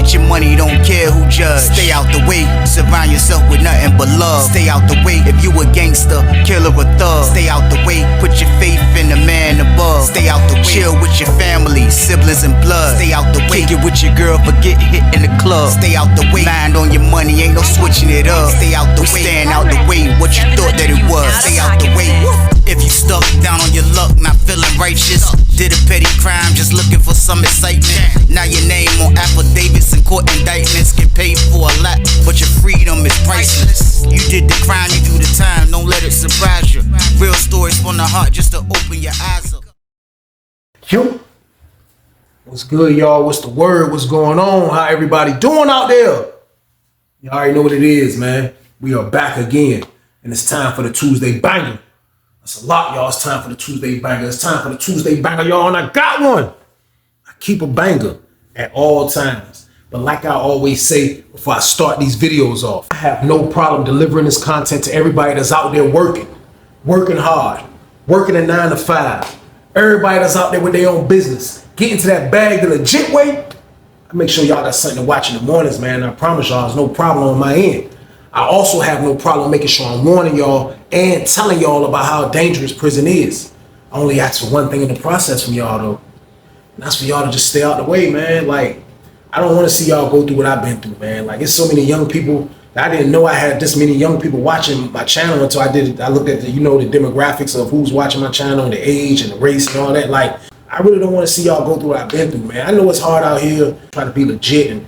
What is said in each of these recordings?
Get your money, don't care who judge. Stay out the way, surround yourself with nothing but love. Stay out the way, if you a gangster, killer or thug. Stay out the way, put your faith in the man above. Stay out the way, chill with your family, siblings and blood. Stay out the way, kick it with your girl, forget hit in the club. Stay out the way, mind on your money, ain't no switching it up. Stay out the way, stand out the way, what you thought that it was. Stay out the way. If you stuck down on your luck, not feeling righteous, did a petty crime, just looking for some excitement. Now your name on affidavits and court indictments, get paid for a lot, but your freedom is priceless. You did the crime, you do the time, don't let it surprise you. Real stories from the heart, just to open your eyes up. Yo, what's good, y'all? What's the word? What's going on? How everybody doing out there? You already know what it is, man. We are back again, and it's time for the Tuesday Banger. That's a lot, y'all. It's time for the Tuesday Banger. It's time for the Tuesday Banger, y'all, and I got one. I keep a banger at all times. But like I always say before I start these videos off, I have no problem delivering this content to everybody that's out there working hard, working a 9 to 5. Everybody that's out there with their own business, getting to that bag the legit way. I make sure y'all got something to watch in the mornings, man. I promise y'all, there's no problem on my end. I also have no problem making sure I'm warning y'all and telling y'all about how dangerous prison is. I only ask for one thing in the process from y'all, though. And that's for y'all to just stay out the way, man. Like, I don't want to see y'all go through what I've been through, man. Like, it's so many young people. I didn't know I had this many young people watching my channel until I looked at the, the demographics of who's watching my channel and the age and the race and all that. Like, I really don't want to see y'all go through what I've been through, man. I know it's hard out here trying to be legit and,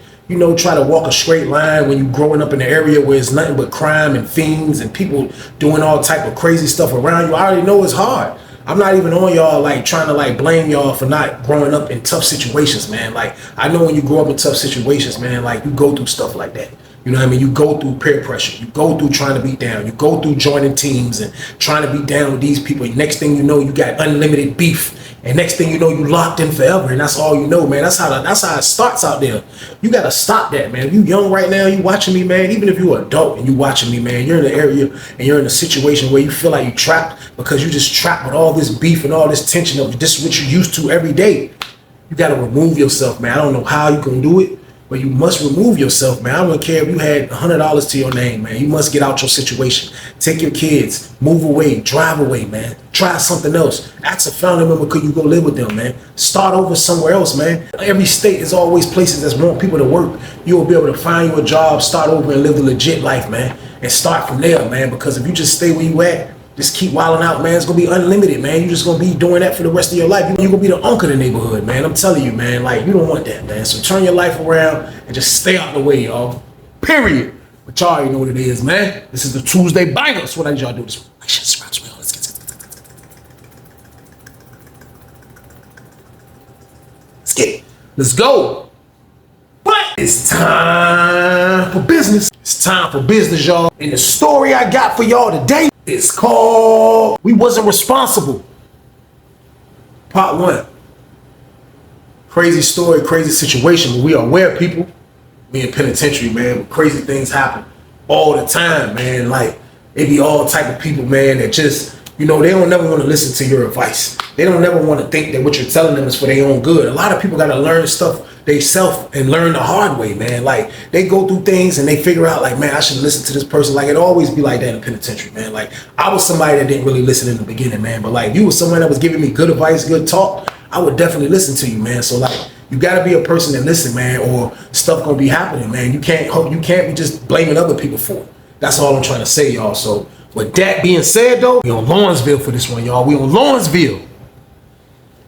try to walk a straight line when you're growing up in an area where it's nothing but crime and fiends and people doing all type of crazy stuff around you. I already know it's hard. I'm not even on y'all like trying to like blame y'all for not growing up in tough situations, man. Like, I know when you grow up in tough situations, man, like you go through stuff like that. You know what I mean? You go through peer pressure. You go through trying to be down. You go through joining teams and trying to be down with these people. Next thing you know, you got unlimited beef. And next thing you know, you locked in forever. And that's all you know, man. That's how it starts out there. You got to stop that, man. If you young right now, you watching me, man. Even if you're an adult and you watching me, man, you're in the area and you're in a situation where you feel like you're trapped because you just trapped with all this beef and all this tension of this what you're used to every day. You got to remove yourself, man. I don't know how you can do it, but you must remove yourself, man. I don't care if you had $100 to your name, man. You must get out your situation. Take your kids, move away, drive away, man. Try something else. Ask a family member, could you go live with them, man? Start over somewhere else, man. Every state is always places that want people to work. You'll be able to find you a job, start over and live the legit life, man. And start from there, man, because if you just stay where you at, just keep wilding out, man. It's gonna be unlimited, man. You're just gonna be doing that for the rest of your life. You're gonna be the uncle in the neighborhood, man. I'm telling you, man. Like, you don't want that, man. So turn your life around and just stay out the way, y'all. Period. But y'all already know what it is, man. This is the Tuesday Banger. That's what I need y'all to do this. Let's get it. Let's go. But it's time for business. It's time for business, y'all. And the story I got for y'all today is called We Wasn't Responsible. Part 1. Crazy story, crazy situation, but we are aware people. Me in penitentiary, man, crazy things happen all the time, man. Like, it be all type of people, man, that just, they don't never want to listen to your advice. They don't never want to think that what you're telling them is for their own good. A lot of people got to learn stuff theyself and learn the hard way, man. Like, they go through things and they figure out, like, man, I should listen to this person. Like, it always be like that in penitentiary, man. Like, I was somebody that didn't really listen in the beginning, man. But like, you was someone that was giving me good advice, good talk, I would definitely listen to you, man. So like, you gotta be a person that listen, man, or stuff gonna be happening, man. You can't be just blaming other people for it. That's all I'm trying to say, y'all. So with that being said, though, we on Lawrenceville for this one, y'all. We on Lawrenceville.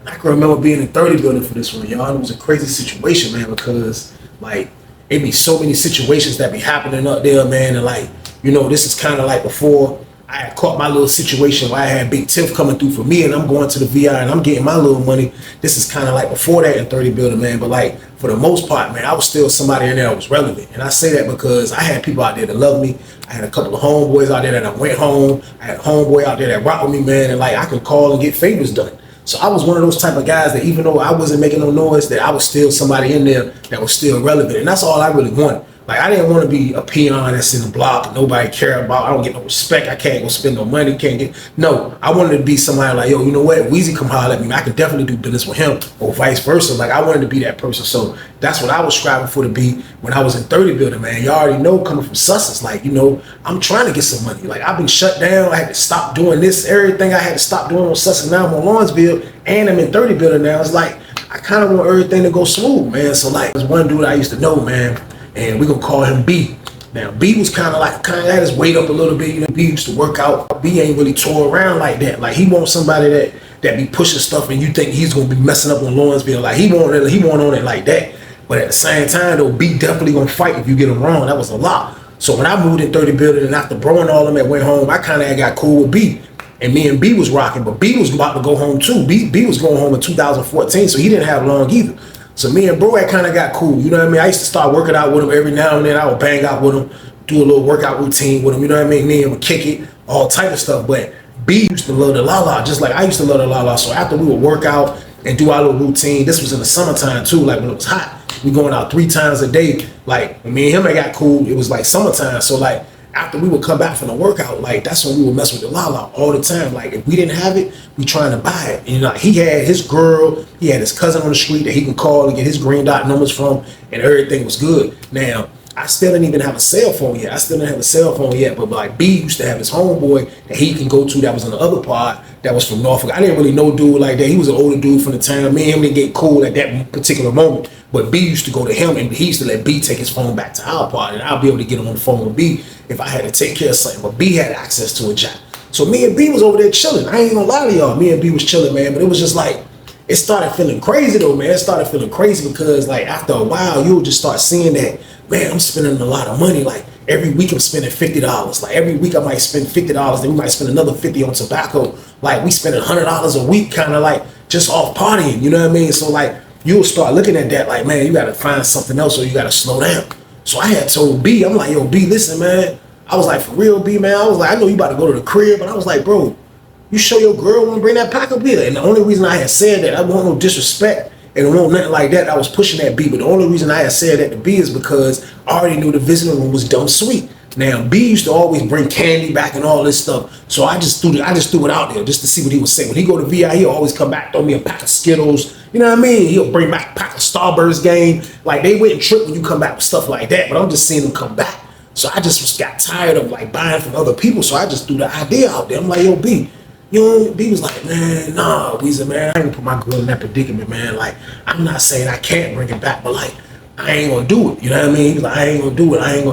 I can remember being in 30 building for this one, y'all. It was a crazy situation, man, because like it be so many situations that be happening up there, man. And like, this is kind of like before I had caught my little situation where I had Big Tiff coming through for me and I'm going to the VI and I'm getting my little money. This is kind of like before that in 30 building, man. But like, for the most part, man, I was still somebody in there that was relevant. And I say that because I had people out there that loved me. I had a couple of homeboys out there that I went home. I had a homeboy out there that rocked with me, man. And like, I could call and get favors done. So I was one of those type of guys that even though I wasn't making no noise, that I was still somebody in there that was still relevant. And that's all I really wanted. Like, I didn't want to be a peon that's in the block nobody care about. I don't get no respect. I can't go spend no money. Can't get no. I wanted to be somebody like, yo, you know what? Weezy come holler at me, I could definitely do business with him, or vice versa. Like, I wanted to be that person. So that's what I was striving for to be when I was in 30 building, man. Y'all already know, coming from Sussex, like, you know, I'm trying to get some money. Like, I've been shut down. I had to stop doing this, everything I had to stop doing on Sussex. Now I'm on Lawrenceville, and I'm in 30 building now. It's like, I kind of want everything to go smooth, man. So like, there's one dude I used to know, man, and we gonna call him B. Now B was kind of had his weight up a little bit. You know, B used to work out. B ain't really tore around like that. Like, he wants somebody that be pushing stuff, and you think he's gonna be messing up on Lawrenceville. Like, he want on it like that. But at the same time though, B definitely gonna fight if you get him wrong. That was a lot. So when I moved in 30 building, and after bro and all of them went home, I kind of got cool with B. And me and B was rocking, but B was about to go home too. B was going home in 2014, so he didn't have long either. So me and bro had kind of got cool, you know what I mean? I used to start working out with him every now and then. I would bang out with him, do a little workout routine with him, you know what I mean? Me and him would kick it, all type of stuff. But B used to love the la-la, just like I used to love the la-la. So after we would work out and do our little routine, this was in the summertime too, like when it was hot. We going out 3 times a day. Like, when me and him had got cool, it was like summertime. So like, after we would come back from the workout, like, that's when we would mess with the la-la all the time. Like, if we didn't have it, we trying to buy it. And, you know, he had his girl, he had his cousin on the street that he could call and get his green dot numbers from, and everything was good. Now, I still didn't even have a cell phone yet. But like, B used to have his homeboy that he can go to that was on the other pod that was from Norfolk. I didn't really know dude like that. He was an older dude from the town. Me and him didn't get cool at that particular moment. But B used to go to him, and he used to let B take his phone back to our pod, and I'll be able to get him on the phone with B if I had to take care of something. But B had access to a jack. So me and B was over there chilling. I ain't gonna lie to y'all. Me and B was chilling, man. But it was just like, it started feeling crazy though, man. It started feeling crazy because like, after a while, you'll just start seeing that, man, I'm spending a lot of money. Like, every week I'm spending $50. Like, every week I might spend $50, then we might spend another $50 on tobacco. Like, we spending $100 a week, kind of like just off partying, you know what I mean? So like, you'll start looking at that like, man, you gotta find something else, or you gotta slow down. So I had told B, I'm like, yo, B, listen, man. I was like, for real, B, man. I was like, I know you about to go to the crib, but I was like, bro, you sure your girl wanna bring that pack up here? And the only reason I had said that, I want no disrespect, and it won't nothing like that. I was pushing that B, but the only reason I had said that to B is because I already knew the visiting room was dumb sweet. Now, B used to always bring candy back and all this stuff, so I just threw it out there just to see what he would say. When he go to VI, he'll always come back, throw me a pack of Skittles. You know what I mean? He'll bring back a pack of Starburst game. Like, they wouldn't trip when you come back with stuff like that, but I'm just seeing them come back. So I just got tired of like buying from other people, so I just threw the idea out there. I'm like, yo, B. You know, B was like, man, nah, Weezy, man, I ain't gonna put my girl in that predicament, man. Like, I'm not saying I can't bring it back, but like, I ain't gonna do it. You know what I mean? He was like, I ain't gonna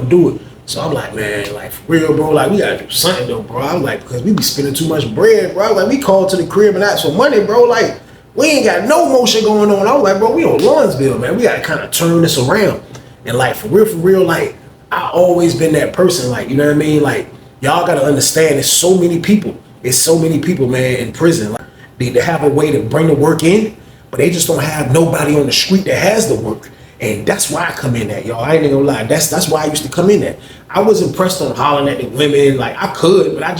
do it. So I'm like, man, like, for real, bro, like, we gotta do something though, bro. I was like, because we be spending too much bread, bro. I was like, we called to the crib and asked for money, bro. Like, we ain't got no motion going on. I was like, bro, we on Lawrenceville, man. We gotta kind of turn this around. And like, for real, like, I always been that person, like, you know what I mean? Like, y'all gotta understand, there's so many people, man, in prison. Like, they have a way to bring the work in, but they just don't have nobody on the street that has the work. And that's why I come in at, y'all. I ain't gonna lie. That's why I used to come in at. I was impressed on hollering at the women. Like, I could, but I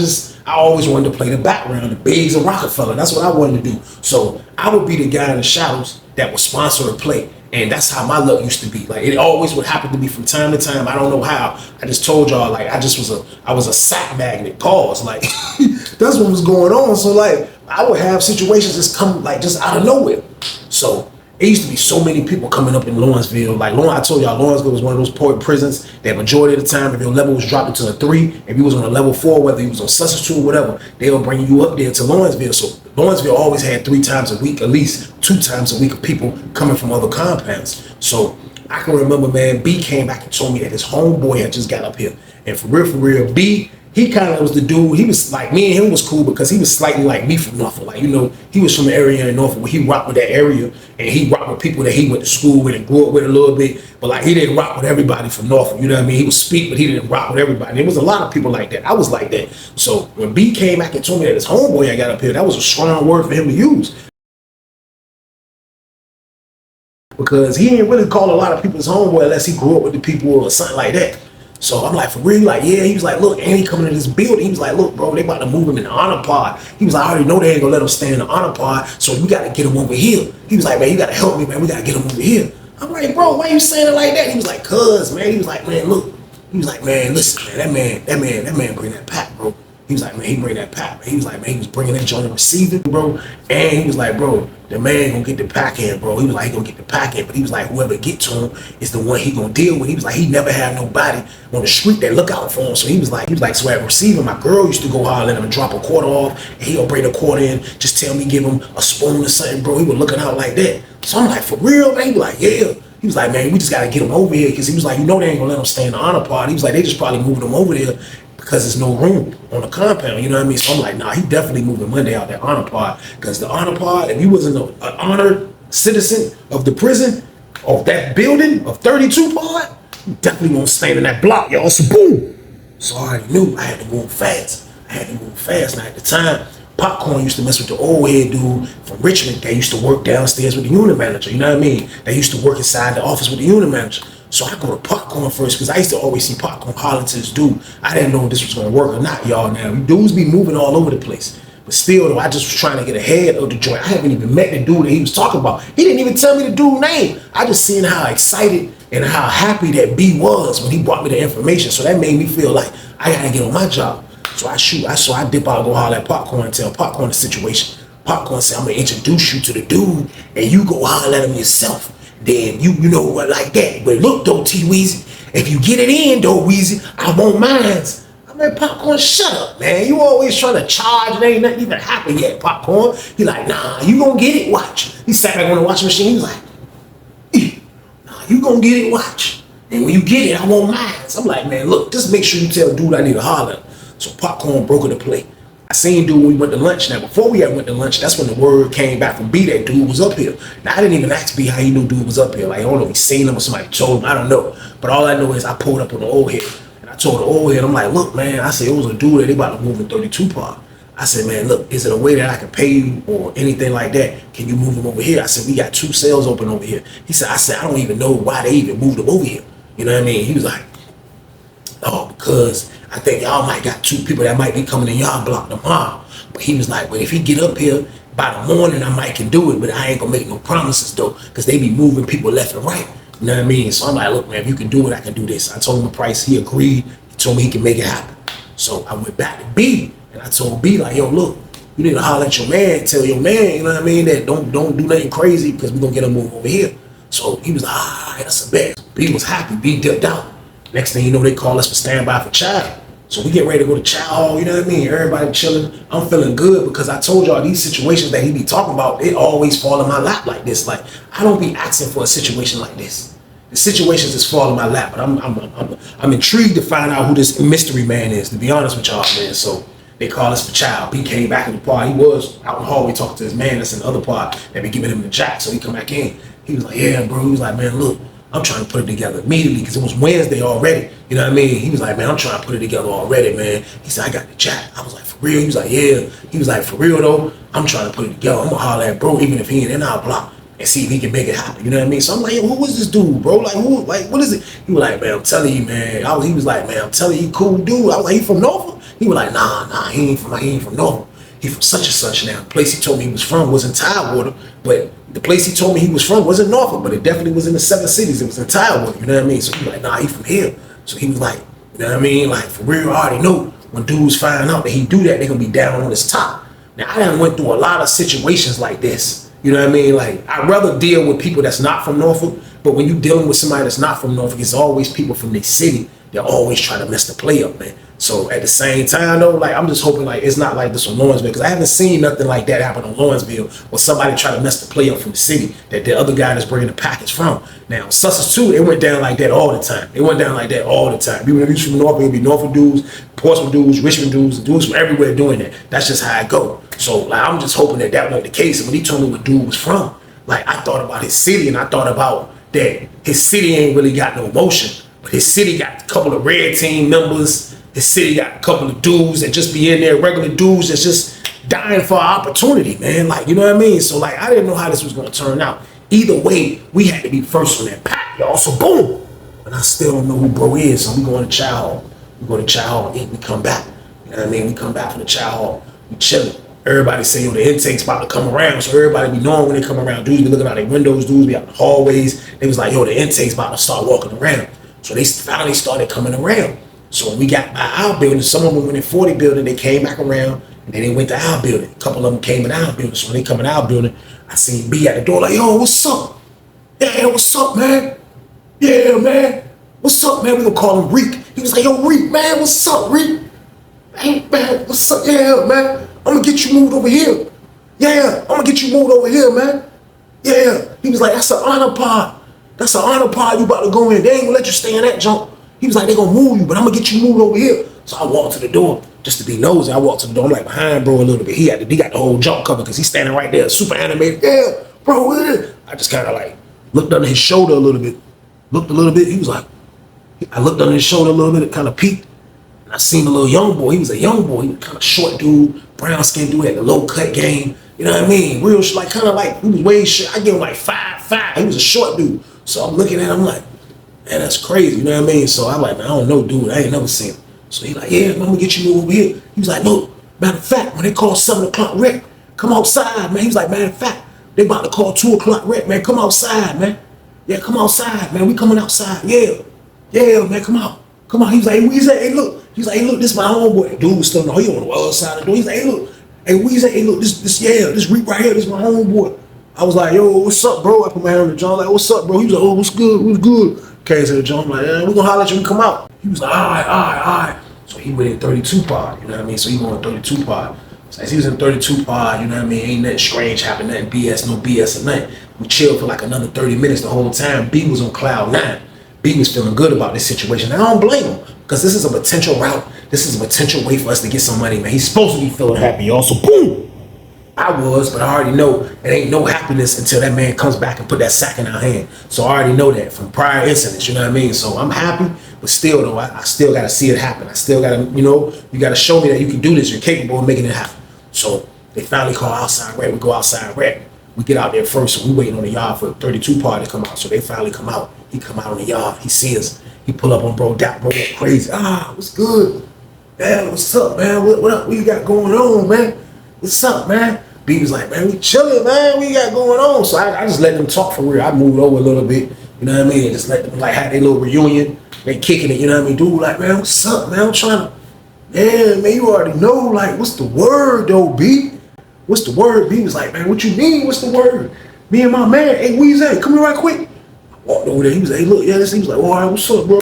always wanted to play the background, the Biggs and Rockefeller. That's what I wanted to do. So I would be the guy in the shadows that would sponsor a play. And that's how my luck used to be. Like, it always would happen to me from time to time. I don't know how. I just told y'all, like, I was a sack magnet. Pause. Like, that's what was going on. So like, I would have situations just come like just out of nowhere. So it used to be so many people coming up in Lawrenceville. Like, I told y'all, Lawrenceville was one of those poor prisons that majority of the time, if your level was dropped to a 3, if you was on a level 4, whether you was on Sussex 2 or whatever, they'll bring you up there to Lawrenceville. So Lawrenceville always had 3 times a week, at least 2 times a week of people coming from other compounds. So I can remember, man, B came back and told me that his homeboy had just got up here. And for real, B, he kind of was the dude. He was like, me and him was cool because he was slightly like me from Norfolk. Like, you know, he was from the area in Norfolk where he rocked with that area, and he rocked with people that he went to school with and grew up with a little bit. But like, he didn't rock with everybody from Norfolk. You know what I mean? He would speak, but he didn't rock with everybody. There was a lot of people like that. I was like that. So when B came back and told me that his homeboy had got up here, that was a strong word for him to use. Because he didn't really call a lot of people his homeboy unless he grew up with the people or something like that. So I'm like, for real? Like, yeah. He was like, look, and he coming to this building. He was like, look, bro, they about to move him in the honor pod. He was like, I already know they ain't gonna let him stay in the honor pod, so we gotta get him over here. He was like, man, you gotta help me, man. We gotta get him over here. I'm like, bro, why you saying it like that? He was like, cuz, man. He was like, man, look. He was like, man, listen, man, that man bring that pack, bro. He was like, man, he bring that pack, man. He was like, man, he was bringing that joint and receiving, bro. And he was like, bro, the man gonna get the pack in, bro. He was like, he gonna get the pack in, but he was like, whoever get to him is the one he gonna deal with. He was like, he never had nobody on the street that look out for him. So he was like, so at receiving, my girl used to go holler at him and drop a quarter off, and he'll bring the quarter in, just tell me, give him a spoon or something, bro. He was looking out like that. So I'm like, for real, man? He was like, yeah. He was like, man, we just got to get him over here, because he was like, you know, they ain't gonna let him stay in the honor party. He was like, they just probably moved him over there because there's no room on the compound, you know what I mean? So I'm like, nah, he definitely moving Monday out that honor part, because the honor part, if you wasn't an honored citizen of the prison, of that building, of 32 part, you definitely won't stand in that block, y'all. So boom. So I already knew I had to move fast. Now at the time, Popcorn used to mess with the old head dude from Richmond that used to work downstairs with the unit manager, you know what I mean? They used to work inside the office with the unit manager. So I go to Popcorn first, because I used to always see Popcorn hollering to this dude. I didn't know if this was gonna work or not, y'all. Now, dudes be moving all over the place. But still, though, I just was trying to get ahead of the joint. I haven't even met the dude that he was talking about. He didn't even tell me the dude's name. I just seen how excited and how happy that B was when he brought me the information. So that made me feel like I gotta get on my job. So I dip out, go holler at Popcorn and tell Popcorn the situation. Popcorn said, I'm gonna introduce you to the dude and you go holler at him yourself. Then you know what, like that. But look though, T-Weezy, if you get it in though, Weezy, I won't mind. I'm like, Popcorn, shut up, man. You always trying to charge and ain't nothing even happened yet, Popcorn. He like, nah, you gonna get it, watch. He sat back on the washing machine, he was like, nah, you gonna get it, watch. And when you get it, I won't mind. So I'm like, man, look, just make sure you tell dude I need to holler. So Popcorn broke into play. I seen dude when we went to lunch. Now, before we went to lunch, that's when the word came back from B that dude was up here. Now, I didn't even ask B how he knew dude was up here. Like, I don't know if he seen him or somebody told him. I don't know. But all I know is I pulled up on the old head. And I told the old head, I'm like, look, man, I said, it was a dude that they about to move in 32 Park. I said, man, look, is it a way that I can pay you or anything like that? Can you move him over here? I said, we got 2 cells open over here. He said, I don't even know why they even moved him over here. You know what I mean? He was like, oh, because I think y'all might got 2 people that might be coming in y'all block tomorrow. But he was like, well, if he get up here by the morning, I might can do it, but I ain't gonna make no promises though, because they be moving people left and right. You know what I mean? So I'm like, look, man, if you can do it, I can do this. I told him the price, he agreed. He told me he can make it happen. So I went back to B, and I told B, like, yo, look, you need to holler at your man, tell your man, you know what I mean, that don't do nothing crazy, because we're gonna get him moving over here. So he was like, that's a bet. B was happy, B dipped out. Next thing you know, they call us for standby for child. So we get ready to go to chow hall, you know what I mean? Everybody chilling. I'm feeling good because I told y'all these situations that he be talking about, it always fall in my lap like this. Like, I don't be asking for a situation like this. The situations just fall in my lap, but I'm intrigued to find out who this mystery man is, to be honest with y'all, man. So they call us for child. B came back in the part. He was out in the hallway talking to his man that's in the other part that be giving him the jack. So he come back in. He was like, yeah, bro. He was like, man, look, I'm trying to put it together immediately because it was Wednesday already. You know what I mean? He was like, man, I'm trying to put it together already, man. He said, I got the jack. I was like, for real? He was like, yeah. He was like, for real though, I'm trying to put it together. I'm gonna holler at bro, even if he ain't in our block, and see if he can make it happen. You know what I mean? So I'm like, yo, who is this dude, bro? Like, who? Like, what is it? He was like, man, I'm telling you, man. He was like, man, I'm telling you, cool dude. I was like, he from Norfolk? He was like, nah, he ain't from Norfolk. He from such and such now. The place he told me he was from was in Tidewater, but the place he told me he was from wasn't Norfolk, but it definitely was in the 7 cities. It was in Tidewater, you know what I mean? So he was like, nah, he from here. So he was like, you know what I mean? Like, for real, I already know when dudes find out that he do that, they gonna be down on his top. Now, I done went through a lot of situations like this. You know what I mean? Like, I'd rather deal with people that's not from Norfolk, but when you dealing with somebody that's not from Norfolk, it's always people from their city. They're always trying to mess the play up, man. So at the same time, though, like, I'm just hoping, like, it's not like this on Lawrenceville, because I haven't seen nothing like that happen on Lawrenceville where somebody try to mess the play up from the city that the other guy that's bringing the package from. Now, Sussex, too, it went down like that all the time. It went down like that all the time. Even if you're from Norfolk, it'd be Norfolk dudes, Portsmouth dudes, Richmond dudes from everywhere doing that. That's just how it go. So, like, I'm just hoping that that wasn't the case. And when he told me what dude was from, like, I thought about his city, and I thought about that his city ain't really got no emotion, but his city got a couple of red team members. His city got a couple of dudes that just be in there, regular dudes that's just dying for an opportunity, man. Like, you know what I mean? So, like, I didn't know how this was going to turn out. Either way, we had to be first on that pack, y'all. So, boom. And I still don't know who bro is, so we going to chow hall. We go to chow hall and eat. We come back. You know what I mean? We come back from the chow hall. We chilling. everybody say, yo, the intake's about to come around. So everybody be knowing when they come around. Dudes be looking out their windows, dudes be out the hallways. They was like, yo, the intake's about to start walking around. So they finally started coming around. So when we got by our building, some of them went in 40 building, they came back around, and then they went to our building. A couple of them came in our building. So when they come in our building, I seen B at the door like, yo, what's up? Yeah, what's up, man? Yeah, man. What's up, man? We gonna call him Reek. He was like, yo, Reek, man, what's up, Reek? Hey, man, what's up? Yeah, man. I'm gonna get you moved over here. Yeah, I'm gonna get you moved over here, man. Yeah. He was like, that's an honor pod. That's an honor pod you about to go in. They ain't gonna let you stay in that junk. He was like, they gonna move you, but I'm gonna get you moved over here. So I walked to the door just to be nosy. I walked to the door. I'm like behind bro a little bit. He got the whole junk covered because he's standing right there, super animated. Yeah, bro, what is it? I just kind of like looked under his shoulder a little bit. Looked a little bit. He was like, I looked under his shoulder a little bit. It kind of peeked. And I seen a little young boy. He was a young boy. He was kind of short dude, brown skin dude, had the low cut game. You know what I mean? Real, like kind of like, he was way short. I give him like 5'5". He was a short dude. So I'm looking at him like, man, that's crazy. You know what I mean? So I'm like, man, I don't know, dude. I ain't never seen him. So he like, yeah, man, I'm gonna get you over here. He was like, look, matter of fact, when they call 7 o'clock rec, come outside, man. He was like, matter of fact, they about to call 2 o'clock rec, man. Come outside, man. Yeah, come outside, man. We coming outside. Yeah. Yeah, man, come out. Come on. He was like, hey, Weezy, hey, look. He's like, hey, look, this my homeboy. Dude was still no, he on the other side of the door. He's like, hey, look. Hey, Weezy, hey, look, this Reek right here, this my homeboy. I was like, yo, what's up, bro? I put my hand on the John, like, what's up, bro? He was like, oh, what's good? What's good? Came to the John, I'm like, yeah, we gonna holler at you when you come out. He was like, all right. So he went in 32 pod, you know what I mean? So he went in 32 pod. So as he was in 32 pod, you know what I mean? Ain't nothing strange happened, nothing BS, no BS or nothing. We chilled for like another 30 minutes the whole time. B was on cloud 9. B was feeling good about this situation. And I don't blame him, because this is a potential route. This is a potential way for us to get some money, man. He's supposed to be feeling happy, y'all. So boom! I was, but I already know it ain't no happiness until that man comes back and put that sack in our hand. So I already know that from prior incidents, you know what I mean? So I'm happy, but still though, I still gotta see it happen. I still gotta, you know, you gotta show me that you can do this. You're capable of making it happen. So they finally call outside rec. We go outside rec. We get out there first, so we waiting on the yard for 32 party to come out. So they finally come out. He come out on the yard. He see us. He pull up on bro. That bro went crazy. What's good? Man, what's up, man? What up? What you got going on, man? What's up, man? B was like, man, we chilling, man. What you got going on? So I just let them talk for real. I moved over a little bit, you know what I mean? And just let them like have their little reunion. They kicking it, you know what I mean? Dude like, man, what's up, man? I'm trying to, yeah, man, you already know, like, what's the word though, B? What's the word? B was like, man, what you mean? What's the word? Me and my man, hey, Weezy, come here right quick. I walked over there. He was like, hey, look, yeah, this. He was like, all right, what's up, bro?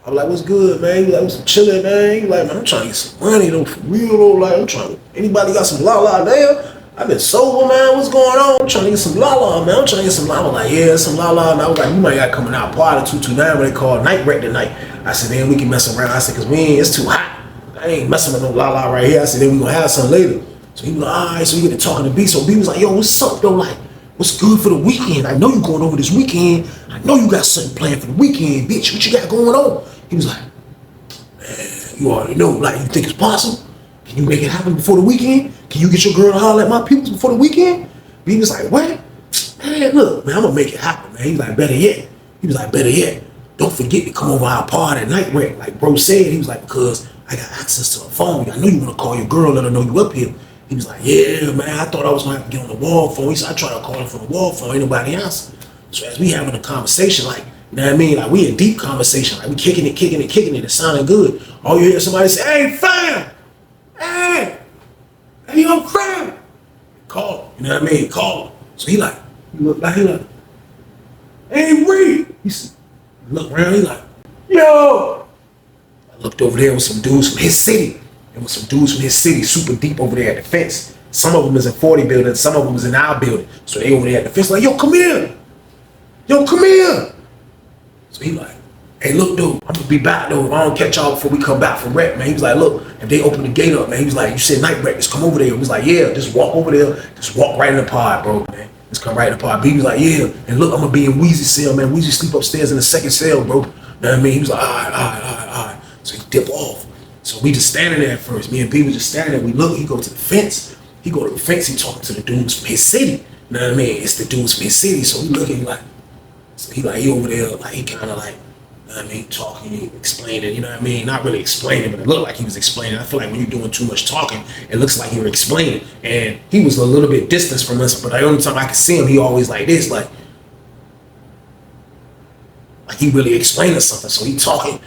I was like, what's good, man? He was like, what's some chilling, man? He was like, man, I'm trying to get some money though, for real though. Like, I'm trying to, anybody got some la there? I've been sober, man. What's going on? I'm trying to get some la, man. I'm trying to get some la. I was like, yeah, some la. And I was like, you might got coming out part of 229 when they call night wreck tonight. I said, man, we can mess around. I said, cause it's too hot. I ain't messing with no la right here. I said, then we gonna have some later. So he was like, all right. So we get to talking to B. So B was like, yo, what's up though? Like, what's good for the weekend? I know you going over this weekend. I know you got something planned for the weekend, bitch. What you got going on? He was like, man, you already know. Like, you think it's possible? Can you make it happen before the weekend? Can you get your girl to holler at my people before the weekend? B was like, what? Man, look, man, I'm gonna make it happen, man. He was like, better yet. He was like, better yet. Don't forget to come over our party at night wreck. Like bro said, he was like, because I got access to a phone. I know you want to call your girl, let her know you up here. He was like, yeah, man, I thought I was going to have to get on the wall phone. He said, I tried to call him from the wall phone, ain't nobody else. So as we having a conversation, like, you know what I mean? Like, we in deep conversation. Like, we kicking it. It sounding good. All you hear somebody say, hey, fam! Hey, yo, fam! Call, you know what I mean? Call. So he like, hey, Reed! He look around, he like, yo! I looked over there with some dudes from his city. There was some dudes from his city super deep over there at the fence. Some of them is in 40 building, some of them is in our building. So they over there at the fence like, yo, come here. Yo, come here. So he like, hey, look, dude, I'm gonna be back though. If I don't catch y'all before we come back from rec, man. He was like, look, if they open the gate up, man. He was like, you said night rec, just come over there. He was like, yeah, just walk over there. Just walk right in the pod, bro, man. Just come right in the pod. B was like, yeah. And look, I'm gonna be in Weezy's cell, man. Weezy sleep upstairs in the second cell, bro. You know what I mean? He was like, all right. So he dip off. So we just standing there at first. Me and B was just standing there. We look, he go to the fence. He go to the fence, he talking to the dudes from his city. You know what I mean? It's the dudes from his city. So we looking like, so he over there, like he kinda like, know what I mean, talking, explaining, you know what I mean? Not really explaining, but it looked like he was explaining. I feel like when you're doing too much talking, it looks like you're explaining. And he was a little bit distant from us, but the only time I could see him, he always like this, like he really explaining something. So he talking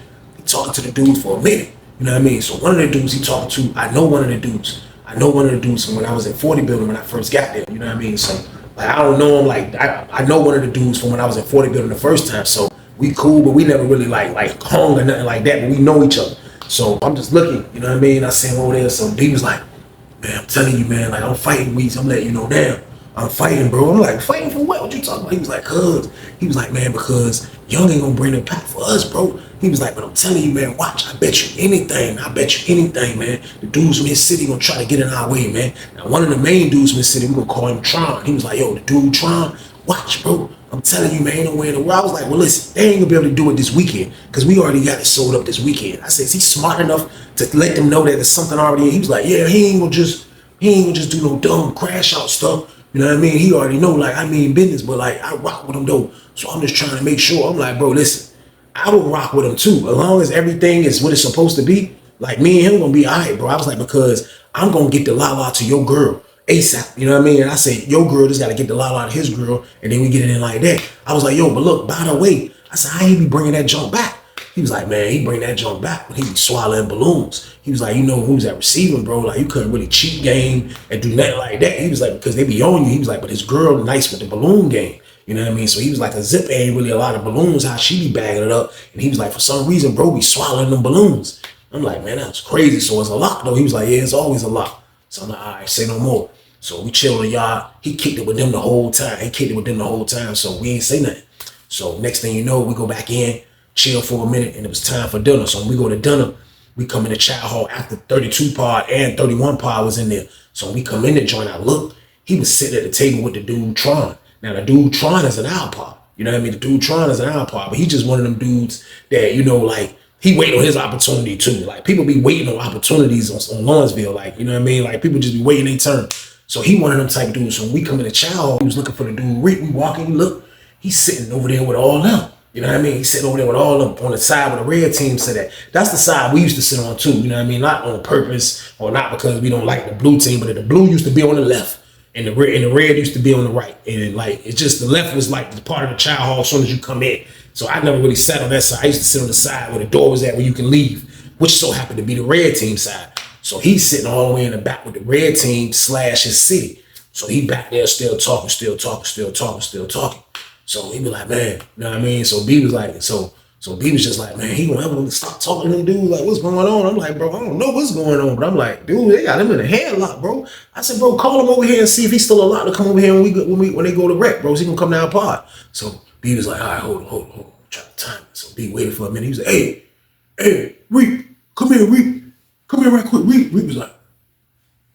to the dudes for a minute. You know what I mean? So one of the dudes he talking to, I know one of the dudes from when I was in 40 building when I first got there. You know what I mean? So like I don't know him, like I know one of the dudes from when I was in 40 building the first time. So we cool, but we never really like hung or nothing like that, but we know each other. So I'm just looking, you know what I mean? I see him over there. So D was like, man, I'm telling you, man, like I'm fighting Weez. I'm letting you know now. I'm fighting, bro. I'm like, fighting for what? What you talking about? He was like, cuz. He was like, man, because Young ain't gonna bring the pack for us, bro. He was like, but I'm telling you, man, watch. I bet you anything. Man. The dudes from his city gonna try to get in our way, man. Now, one of the main dudes from his city, we gonna call him Tron. He was like, yo, the dude Tron, watch, bro. I'm telling you, man, ain't no way in the world. I was like, well, listen, they ain't gonna be able to do it this weekend because we already got it sold up this weekend. I said, is he smart enough to let them know that there's something already in? He was like, yeah, he ain't gonna just do no dumb crash out stuff. You know what I mean? He already know, like, I mean business, but like, I rock with him though. So I'm just trying to make sure. I'm like, bro, listen, I will rock with him too. As long as everything is what it's supposed to be, like me and him gonna be all right, bro. I was like, because I'm gonna get the la-la to your girl ASAP. You know what I mean? And I said, your girl just gotta get the la-la to his girl, and then we get it in like that. I was like, yo, but look, by the way, I said, how he be bringing that junk back? He was like, man, he bring that junk back when he be swallowing balloons. He was like, you know who's at receiving, bro? Like, you couldn't really cheat game and do nothing like that. He was like, because they be on you. He was like, but his girl nice with the balloon game. You know what I mean? So he was like, a zip ain't really a lot of balloons, how she be bagging it up. And he was like, for some reason, bro, be swallowing them balloons. I'm like, man, that's crazy. So it's a lot, though. He was like, yeah, it's always a lot. So I'm like, all right, say no more. So we chill in the yard. He kicked it with them the whole time. So we ain't say nothing. So next thing you know, we go back in, chill for a minute, and it was time for dinner. So when we go to dinner, we come in the chow hall after 32 pod and 31 pod was in there. So when we come in the joint, I look, he was sitting at the table with the dude Tron. Now the dude Tron is an iPod. You know what I mean? The dude Tron is an iPod, but he just one of them dudes that, you know, like, he waiting on his opportunity too. Like, people be waiting on opportunities on Lawrenceville. Like, you know what I mean? Like, people just be waiting their turn. So he one of them type of dudes. So when we come in the chow hall, he was looking for the dude Rick. We walk in, we look, he's sitting over there with all them. You know what I mean? He's sitting over there with all of them on the side where the red team said that. That's the side we used to sit on too. You know what I mean? Not on purpose or not because we don't like the blue team, but the blue used to be on the left and the red used to be on the right. And like, it's just the left was like the part of the chow hall as soon as you come in. So I never really sat on that side. I used to sit on the side where the door was at where you can leave, which so happened to be the red team side. So he's sitting all the way in the back with the red team / his city. So he back there still talking. So he be like, man, you know what I mean? So B was like, so B was just like, man, he gonna ever stop talking to the dude? Like, what's going on? I'm like, bro, I don't know what's going on. But I'm like, dude, they got him in a headlock, bro. I said, bro, call him over here and see if he's still allowed to come over here when they go to rec, bro. So he gonna come down pod. So B was like, all right, hold on. Try to time it. So B waited for a minute. He was like, hey, Reek, come here right quick. Reek was like,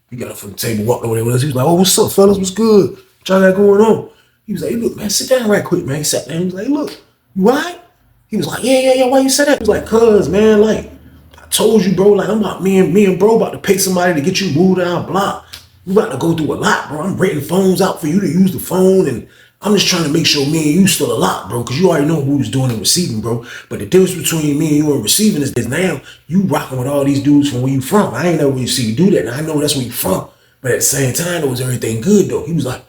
he got up from the table, walked over there with us. He was like, oh, what's up, fellas? What's good? What y'all got going on? He was like, hey, look, man, sit down right quick, man. He sat down. He was like, look, you all right? He was like, yeah. Why you say that? He was like, cuz, man, like, I told you, bro, like, I'm about me and bro about to pay somebody to get you moved down block. We about to go through a lot, bro. I'm renting phones out for you to use the phone, and I'm just trying to make sure me and you still a lot, bro, because you already know who was doing the receiving, bro. But the difference between me and you and receiving is now you rocking with all these dudes from where you from. I ain't never really see you do that, and I know that's where you from. But at the same time, it was everything good, though. He was like,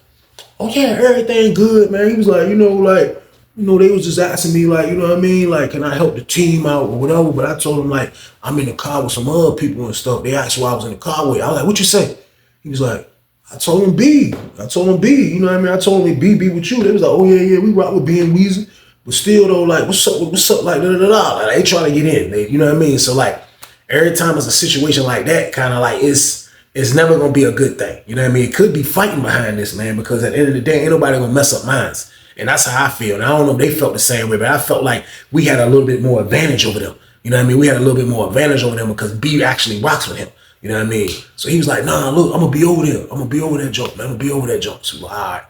oh yeah, everything good, man. He was like, they was just asking me, like, you know what I mean? Like, can I help the team out or whatever? But I told him, like, I'm in the car with some other people and stuff. They asked why I was in the car with. I was like, what you say? He was like, I told him B. You know what I mean? I told him B with you. They was like, oh yeah, we rock with B and Weezy. But still though, like, what's up, like, da. Like, they trying to get in. You know what I mean? So like, every time it's a situation like that, kind of like it's never gonna be a good thing. You know what I mean? It could be fighting behind this, man, because at the end of the day, ain't nobody gonna mess up minds. And that's how I feel. And I don't know if they felt the same way, but I felt like we had a little bit more advantage over them. You know what I mean? We had a little bit more advantage over them because B actually rocks with him. You know what I mean? So he was like, nah, look, I'm gonna be over there. I'm gonna be over that joint, man. I'm gonna be over that joint. So, all right.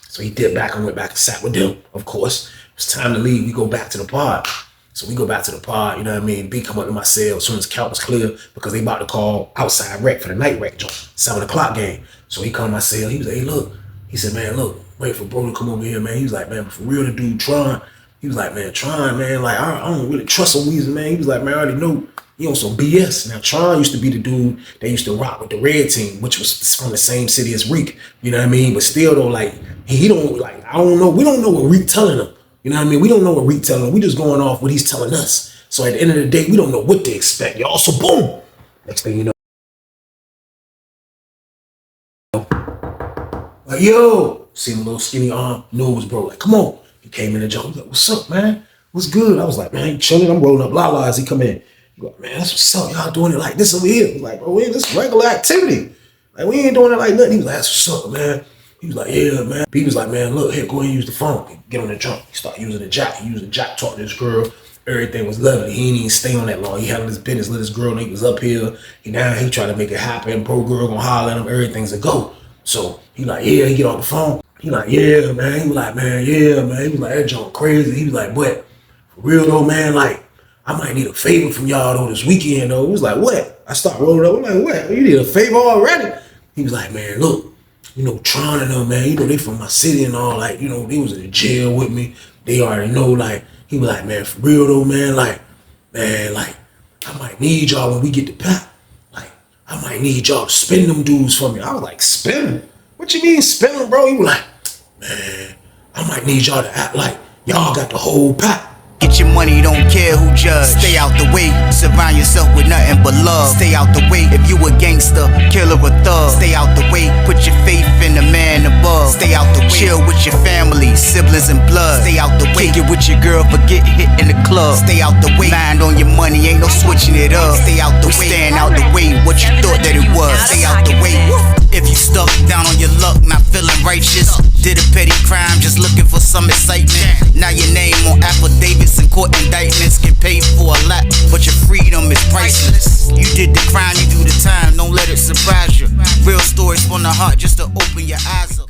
So he dipped back and went back and sat with them, of course. It's time to leave. We go back to the pod. So we go back to the pod, you know what I mean? B come up to my cell as soon as count was clear because they about to call outside rec for the night rec joint, 7 o'clock game. So he come to my cell. He was like, hey, look. He said, man, look, wait for bro to come over here, man. He was like, man, for real, the dude Tron, He was like, man, Tron, man, like, I don't really trust a Weezy, man. He was like, man, I already know he on some BS. Now, Tron used to be the dude that used to rock with the Red Team, which was from the same city as Reek. You know what I mean? But still, though, like, he don't, like, I don't know. We don't know what Reek telling him. You know what I mean? We don't know what Reek telling him. We just going off what he's telling us. So at the end of the day, we don't know what to expect, y'all. So boom. Next thing you know. Like, yo, see the little skinny arm, nose, bro. Like, come on. He came in the joint. He was like, what's up, man? What's good? I was like, man, chilling. I'm rolling up Lala as he come in. He like, man, that's what's up. Y'all doing it like this over here. I was like, bro, this is regular activity. Like, we ain't doing it like nothing. He was like, that's what's up, man. He was like, yeah, man. He was like, man, look, here, go ahead and use the phone. Get on the jump. He started using the jack. He used the jack, talked to this girl. Everything was lovely. He didn't even stay on that long. He handled his business, let his girl know he was up here. He tried to make it happen. Bro, girl gonna holler at him. Everything's a go. So he like, yeah, he get off the phone. He like, yeah, man. He was like, man, yeah, man. He was like, that junk crazy. He was like, but for real though, man, like, I might need a favor from y'all though this weekend though. He was like, what? I start rolling up. I'm like, what? You need a favor already? He was like, man, look, you know, Tron and them, man, you know, they from my city and all, like, you know, they was in the jail with me. They already know, like, he was like, man, for real though, man, like, I might need y'all when we get the pack. Like, I might need y'all to spin them dudes for me. I was like, spin them? What you mean spin them, bro? He was like, man, I might need y'all to act like y'all got the whole pack. Get your money, don't care who judge. Stay out the way, surround yourself with nothing but love. Stay out the way, if you a gangster, killer or thug. Stay out the way, put your faith in the man above. Stay out the way, chill with your family, siblings and blood. Stay out the way, kick it with your girl, forget hit in the club. Stay out the way, mind on your money, ain't no switching it up. Stay out the way, stand out the way, what you thought that it was. Stay out the way, if you stuck down on your luck, not feeling righteous. Did a petty crime, just looking for some excitement. Now your name on affidavits and court indictments. Get paid for a lot, but your freedom is priceless. You did the crime, you do the time, don't let it surprise you. Real stories from the heart just to open your eyes up.